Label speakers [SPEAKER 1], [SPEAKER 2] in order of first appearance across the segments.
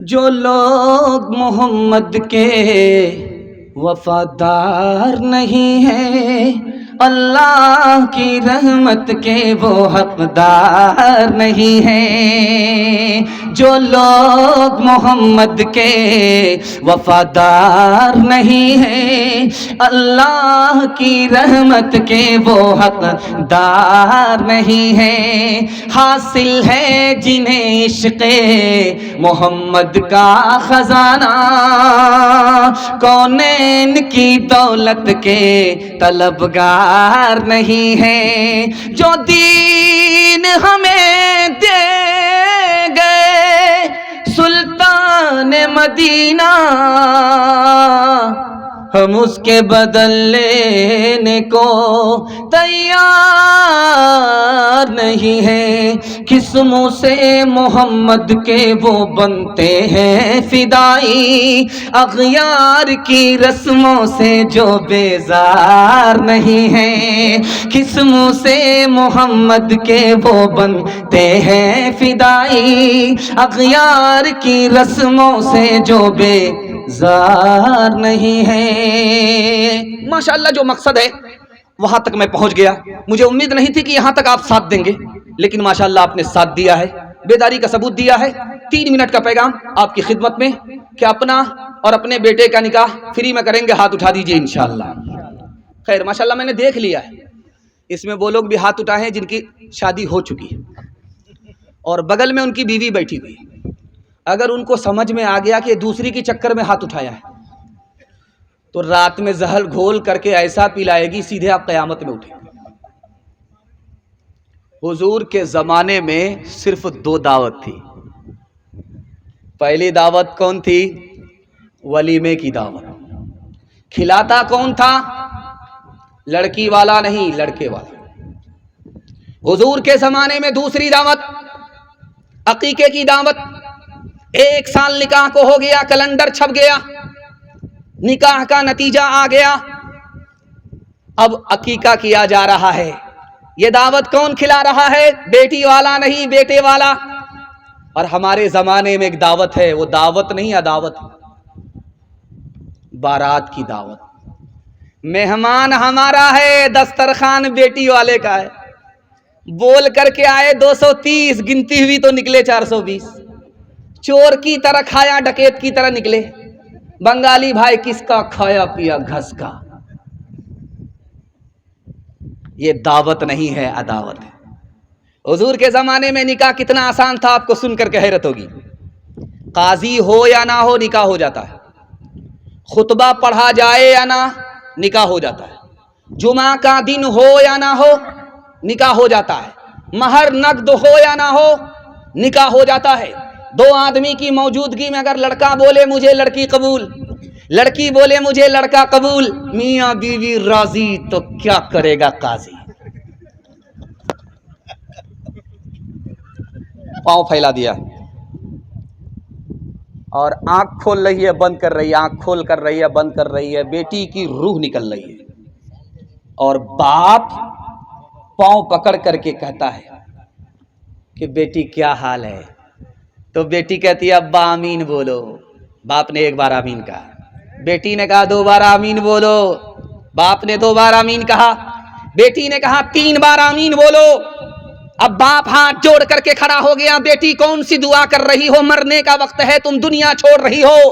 [SPEAKER 1] جو لوگ محمد کے وفادار نہیں ہیں، اللہ کی رحمت کے وہ حقدار نہیں ہیں۔ جو لوگ محمد کے وفادار نہیں ہیں، اللہ کی رحمت کے وہ حقدار نہیں ہیں۔ حاصل ہے جنہیں عشق محمد کا خزانہ، کونین کی دولت کے طلبگار نہیں ہے۔ جو دین ہمیں دے گئے سلطان مدینہ، ہم اس کے بدل لینے کو تیار نہیں ہیں۔ قسموں سے محمد کے وہ بنتے ہیں فدائی، اغیار کی رسموں سے جو بیزار نہیں ہیں۔ قسموں سے محمد کے وہ بنتے ہیں فدائی، اغیار کی رسموں سے جو بیزار نہیں ہے۔ ماشاءاللہ جو مقصد ہے وہاں تک میں پہنچ گیا۔ مجھے امید نہیں تھی کہ یہاں تک آپ ساتھ دیں گے، لیکن ماشاءاللہ آپ نے ساتھ دیا ہے، بیداری کا ثبوت دیا ہے۔ 3 منٹ کا پیغام آپ کی خدمت میں کہ اپنا اور اپنے بیٹے کا نکاح فری میں کریں گے، ہاتھ اٹھا دیجئے انشاءاللہ۔ خیر ماشاءاللہ میں نے دیکھ لیا ہے، اس میں وہ لوگ بھی ہاتھ اٹھائے ہیں جن کی شادی ہو چکی ہے اور بغل میں ان کی بیوی بیٹھی ہوئی۔ اگر ان کو سمجھ میں آ گیا کہ دوسری کے چکر میں ہاتھ اٹھایا ہے تو رات میں زہر گھول کر کے ایسا پلائے گی سیدھے آپ قیامت میں اٹھیں۔ حضور کے زمانے میں صرف 2 دعوت تھی۔ پہلی دعوت کون تھی؟ ولیمے کی دعوت۔ کھلاتا کون تھا؟ لڑکی والا نہیں، لڑکے والا۔ حضور کے زمانے میں دوسری دعوت عقیقے کی دعوت۔ 1 سال نکاح کو ہو گیا، کیلنڈر چھپ گیا، نکاح کا نتیجہ آ گیا، اب عقیقہ کیا جا رہا ہے۔ یہ دعوت کون کھلا رہا ہے؟ بیٹی والا نہیں، بیٹے والا۔ اور ہمارے زمانے میں ایک دعوت ہے، وہ دعوت نہیں عداوت ہے، بارات کی دعوت۔ مہمان ہمارا ہے، دسترخوان بیٹی والے کا ہے۔ بول کر کے آئے 230، گنتی ہوئی تو نکلے 420۔ چور کی طرح کھایا، ڈکیت کی طرح نکلے۔ بنگالی بھائی کس کا کھایا پیا گھس کا۔ یہ دعوت نہیں ہے، عداوت ہے۔ حضور کے زمانے میں نکاح کتنا آسان تھا، آپ کو سن کر کے حیرت ہوگی۔ قاضی ہو یا نہ ہو نکاح ہو جاتا ہے، خطبہ پڑھا جائے یا نہ نکاح ہو جاتا ہے، جمعہ کا دن ہو یا نہ ہو نکاح ہو جاتا ہے، مہر نقد ہو یا نہ ہو نکاح ہو جاتا ہے۔ 2 آدمی کی موجودگی میں اگر لڑکا بولے مجھے لڑکی قبول، لڑکی بولے مجھے لڑکا قبول، میاں بیوی راضی، تو کیا کرے گا قاضی؟ پاؤں پھیلا دیا اور آنکھ کھول رہی ہے بند کر رہی ہے، آنکھ کھول کر رہی ہے بند کر رہی ہے، بیٹی کی روح نکل رہی ہے، اور باپ پاؤں پکڑ کر کے کہتا ہے کہ بیٹی کیا حال ہے؟ تو بیٹی کہتی ہے ابا آمین بولو۔ باپ نے 1 بار آمین کہا، بیٹی نے کہا 2 بار آمین بولو، باپ نے 2 بار آمین کہا، بیٹی نے کہا 3 بار آمین بولو۔ اب باپ ہاتھ جوڑ کر کے کھڑا ہو گیا، بیٹی کون سی دعا کر رہی ہو؟ مرنے کا وقت ہے، تم دنیا چھوڑ رہی ہو،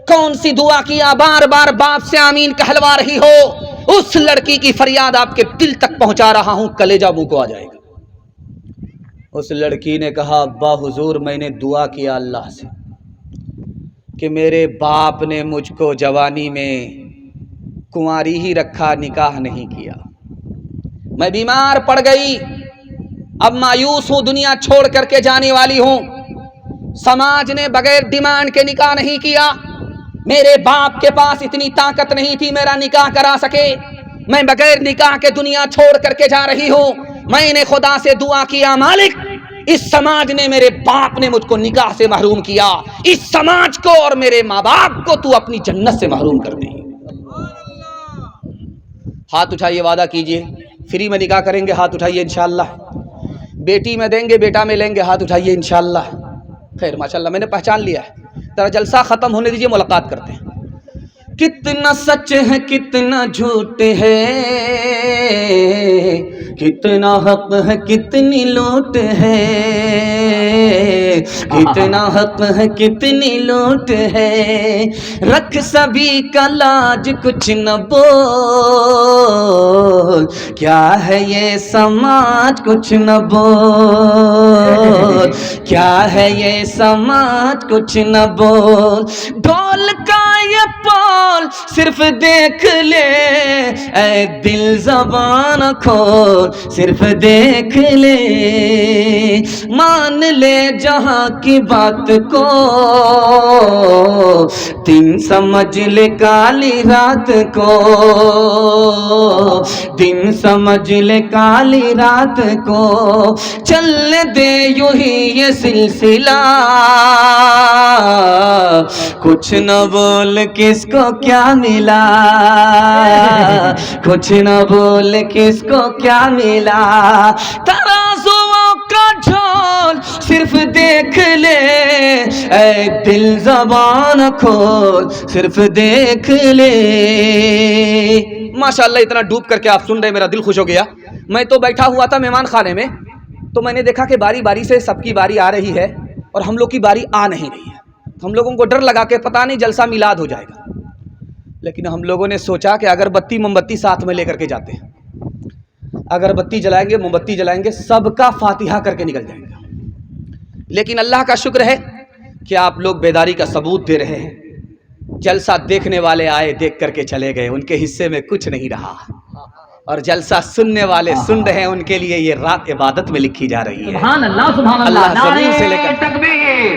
[SPEAKER 1] کون سی دعا کیا؟ بار بار باپ سے آمین کہلوا رہی ہو۔ اس لڑکی کی فریاد آپ کے دل تک پہنچا رہا ہوں، کلیجہ منہ کو آ جائے گا۔ اس لڑکی نے کہا ابا حضور میں نے دعا کیا اللہ سے کہ میرے باپ نے مجھ کو جوانی میں کنواری ہی رکھا، نکاح نہیں کیا، میں بیمار پڑ گئی، اب مایوس ہوں، دنیا چھوڑ کر کے جانے والی ہوں، سماج نے بغیر ڈیمانڈ کے نکاح نہیں کیا، میرے باپ کے پاس اتنی طاقت نہیں تھی میرا نکاح کرا سکے، میں بغیر نکاح کے دنیا چھوڑ کر کے جا رہی ہوں۔ میں نے خدا سے دعا کیا مالک اس سماج نے میرے باپ نے مجھ کو نکاح سے محروم کیا، اس سماج کو اور میرے ماں باپ کو تو اپنی جنت سے محروم کر دے۔ ہاتھ اٹھائیے، وعدہ کیجئے فری میں نکاح کریں گے، ہاتھ اٹھائیے انشاءاللہ۔ بیٹی میں دیں گے، بیٹا میں لیں گے، ہاتھ اٹھائیے انشاءاللہ۔ خیر ماشاءاللہ میں نے پہچان لیا ہے، ذرا جلسہ ختم ہونے دیجیے، ملاقات کرتے ہیں. کتنا سچ ہے کتنا جھوٹ ہے، کتنا حق ہے کتنی لوٹ ہے، کتنا حق ہے کتنی لوٹ ہے، رکھ سبھی کا لاج کچھ نہ بول، کیا ہے یہ سماج کچھ نہ بول، کیا ہے یہ سماج کچھ نہ بول، ڈھول کا یہ پول صرف دیکھ لے، اے دل زبان کھول صرف دیکھ لے، مان لے جہاں کی بات کو، دن سمجھ لے کالی رات کو، دن سمجھ لے کالی رات کو، چلنے دے یوں ہی یہ سلسلہ، کچھ نہ بول کس کو کیا ملا، کچھ نہ بول کس کو کیا ملا، ترازوؤں کا جھول صرف دیکھ لے، اے دل زبان کھول صرف دیکھ لے. ماشاءاللہ اتنا ڈوب کر کے آپ سن رہے، میرا دل خوش ہو گیا. میں تو بیٹھا ہوا تھا مہمان خانے میں، تو میں نے دیکھا کہ باری باری سے سب کی باری آ رہی ہے اور ہم لوگ کی باری آ نہیں رہی ہے. ہم لوگوں کو ڈر لگا کہ پتہ نہیں جلسہ میلاد ہو جائے گا، لیکن ہم لوگوں نے سوچا کہ اگر بتی موم بتی ساتھ میں لے کر کے جاتے ہیں، اگر بتی جلائیں گے موم بتی جلائیں گے، سب کا فاتحہ کر کے نکل جائیں گے. لیکن اللہ کا شکر ہے کہ آپ لوگ بیداری کا ثبوت دے رہے ہیں. جلسہ دیکھنے والے آئے، دیکھ کر کے چلے گئے، ان کے حصے میں کچھ نہیں رہا، اور جلسہ سننے والے سن رہے ہیں، ان کے لیے یہ رات عبادت میں لکھی جا رہی ہے.
[SPEAKER 2] سبحان اللہ سبحان
[SPEAKER 1] اللہ
[SPEAKER 2] اللہ.
[SPEAKER 1] زمین سے لے
[SPEAKER 2] نعرہ
[SPEAKER 1] کر
[SPEAKER 2] تکبیر،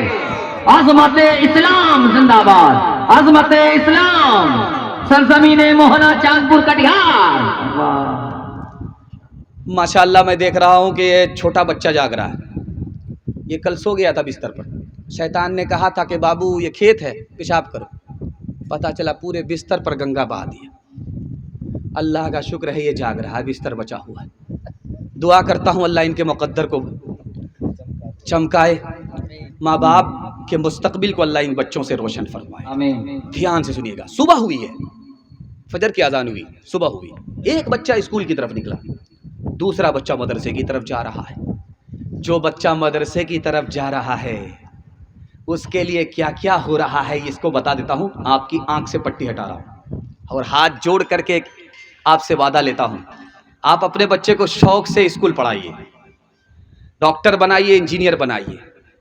[SPEAKER 2] عظمت اسلام زندہ باد، عظمت اسلام سرزمین موہنا چاندپور کٹیہار.
[SPEAKER 1] ماشاءاللہ میں دیکھ رہا ہوں کہ یہ چھوٹا بچہ جاگ رہا ہے. یہ کل سو گیا تھا بستر پر، شیطان نے کہا تھا کہ بابو یہ کھیت ہے پیشاب کرو، پتہ چلا پورے بستر پر گنگا بہا دیا. اللہ کا شکر ہے یہ جاگ رہا ہے، بستر بچا ہوا ہے. دعا کرتا ہوں اللہ ان کے مقدر کو چمکائے، ماں باپ کے مستقبل کو اللہ ان بچوں سے روشن فرمائے.
[SPEAKER 2] آمین.
[SPEAKER 1] دھیان سے سنیے گا. صبح ہوئی ہے، فجر کی اذان ہوئی، صبح ہوئی. ایک بچہ اسکول کی طرف نکلا، دوسرا بچہ مدرسے کی طرف جا رہا ہے. جو بچہ مدرسے کی طرف جا رہا ہے اس کے لیے کیا کیا ہو رہا ہے اس کو بتا دیتا ہوں. آپ کی آنکھ سے پٹی ہٹا رہا ہوں اور ہاتھ جوڑ کر کے آپ سے وعدہ لیتا ہوں، آپ اپنے بچے کو شوق سے اسکول پڑھائیے، ڈاکٹر بنائیے، انجینئر بنائیے،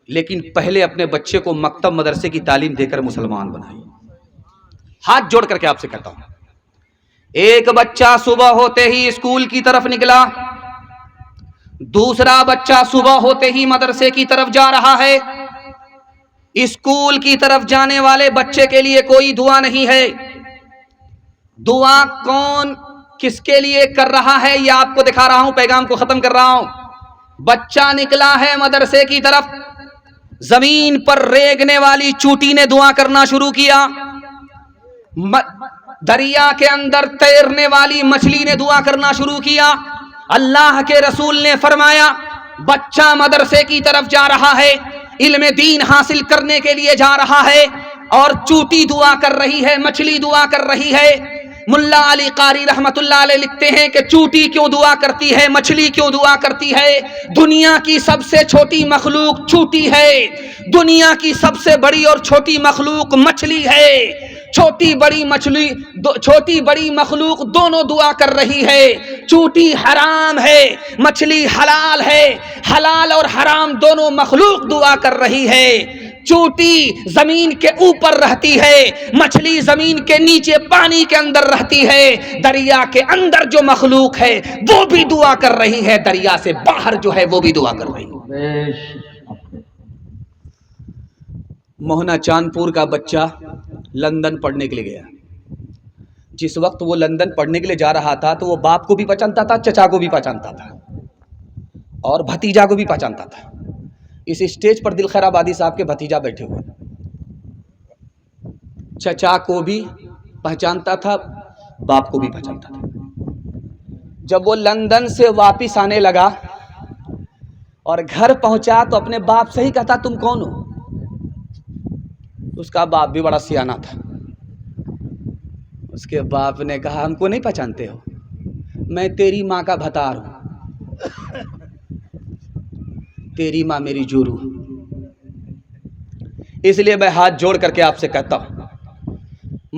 [SPEAKER 1] لیکن پہلے اپنے بچے کو مکتب مدرسے کی تعلیم دے کر مسلمان بنائیے. ہاتھ جوڑ کر کے آپ سے کہتا ہوں. ایک بچہ صبح ہوتے ہی اسکول کی طرف نکلا، دوسرا بچہ صبح ہوتے ہی مدرسے کی طرف جا رہا ہے. اسکول کی طرف جانے والے بچے کے لیے کوئی دعا نہیں ہے. دعا کون کس کے لیے کر رہا ہے یہ آپ کو دکھا رہا ہوں، پیغام کو ختم کر رہا ہوں. بچہ نکلا ہے مدرسے کی طرف، زمین پر ریگنے والی چوٹی نے دعا کرنا شروع کیا، دریا کے اندر تیرنے والی مچھلی نے دعا کرنا شروع کیا. اللہ کے رسول نے فرمایا بچہ مدرسے کی طرف جا رہا ہے، علم دین حاصل کرنے کے لیے جا رہا ہے، اور چوٹی دعا کر رہی ہے، مچھلی دعا کر رہی ہے. ملا علی قاری رحمت اللہ علیہ لکھتے ہیں کہ چوٹی کیوں دعا کرتی ہے، مچھلی کیوں دعا کرتی ہے؟ دنیا کی سب سے چھوٹی مخلوق چوٹی ہے، دنیا کی سب سے بڑی اور چھوٹی مخلوق مچھلی ہے. چھوٹی بڑی مخلوق دونوں دعا کر رہی ہے. چوٹی حرام ہے، مچھلی حلال ہے، حلال اور حرام دونوں مخلوق دعا کر رہی ہے. چوٹی زمین کے اوپر رہتی ہے، مچھلی زمین کے نیچے پانی کے اندر رہتی ہے. دریا کے اندر جو مخلوق ہے وہ بھی دعا کر رہی ہے، دریا سے باہر جو ہے وہ بھی دعا کر رہی ہے. موہنا چاندپور کا بچہ لندن پڑھنے کے لیے گیا. جس وقت وہ لندن پڑھنے کے لیے جا رہا تھا تو وہ باپ کو بھی پہچانتا تھا، چچا کو بھی پہچانتا تھا، اور بھتیجا کو بھی پہچانتا تھا. اس اسٹیج پر دل خیر آبادی صاحب کے بھتیجا بیٹھے ہوئے، چچا کو بھی پہچانتا تھا، باپ کو بھی پہچانتا تھا. جب وہ لندن سے واپس آنے لگا اور گھر پہنچا تو اپنے باپ سے ہی کہتا تم کون ہو؟ اس کا باپ بھی بڑا سیانہ تھا. اس کے باپ نے کہا ہم کو نہیں پہچانتے ہو, میں تیری ماں کا بھتار ہوں, تیری ماں میری جورو, اس لیے میں ہاتھ جوڑ کر کے آپ سے کہتا ہوں,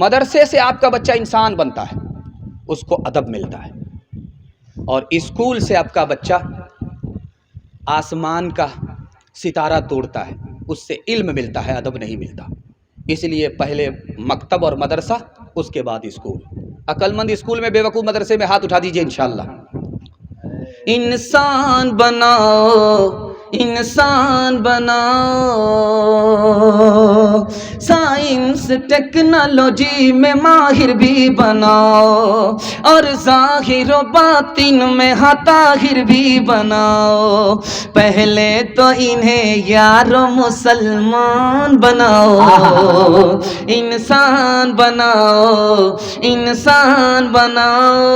[SPEAKER 1] مدرسے سے آپ کا بچہ انسان بنتا ہے, اس کو ادب ملتا ہے, اور اسکول سے آپ کا بچہ آسمان کا ستارہ توڑتا ہے, اس سے علم ملتا ہے, ادب نہیں ملتا. اس لیے پہلے مکتب اور مدرسہ, اس کے بعد اسکول. عقل مند اسکول میں, بے وقوف مدرسے میں, ہاتھ اٹھا دیجئے انشاءاللہ. انسان بناؤ, انسان بناؤ, سائنس ٹیکنالوجی میں ماہر بھی بناؤ, اور ظاہر و باطن میں طاہر بھی بناؤ. پہلے تو انہیں یارو مسلمان بناؤ, انسان بناؤ, انسان بناؤ,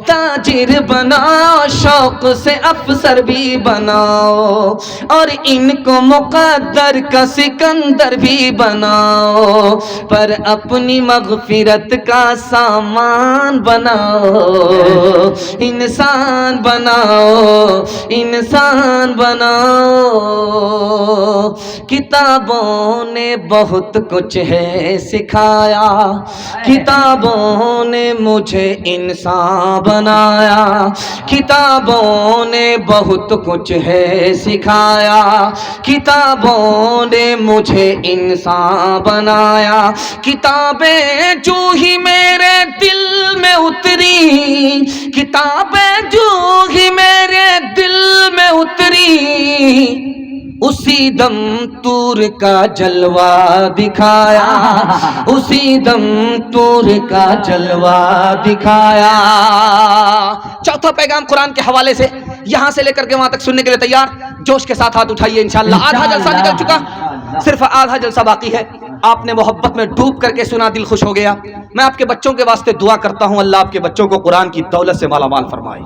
[SPEAKER 1] تاجر بناؤ, شوق سے افسر بھی بناؤ, اور ان کو مقدر کا سکندر بھی بناؤ, پر اپنی مغفرت کا سامان بناؤ. انسان بناؤ, انسان بناؤ. کتابوں نے بہت کچھ ہے سکھایا, کتابوں نے مجھے انسان بنایا, کتابوں نے بہت کچھ ہے سکھایا, کتابوں نے مجھے انسان بنایا. کتابیں جو ہی میرے دل میں اتری, کتابیں جو ہی میرے دل میں اتری, اسی دم طور کا جلوہ دکھایا, اسی دم طور کا جلوہ دکھایا. چوتھا پیغام قرآن کے حوالے سے, یہاں سے لے کر کے وہاں تک سننے کے لیے تیار؟ جوش کے ساتھ ہاتھ اٹھائیے انشاءاللہ. آدھا جلسہ نکل چکا, صرف آدھا جلسہ باقی ہے. آپ نے محبت میں ڈوب کر کے سنا, دل خوش ہو گیا. میں آپ کے بچوں کے واسطے دعا کرتا ہوں, اللہ آپ کے بچوں کو قرآن کی دولت سے مالا مال فرمائے.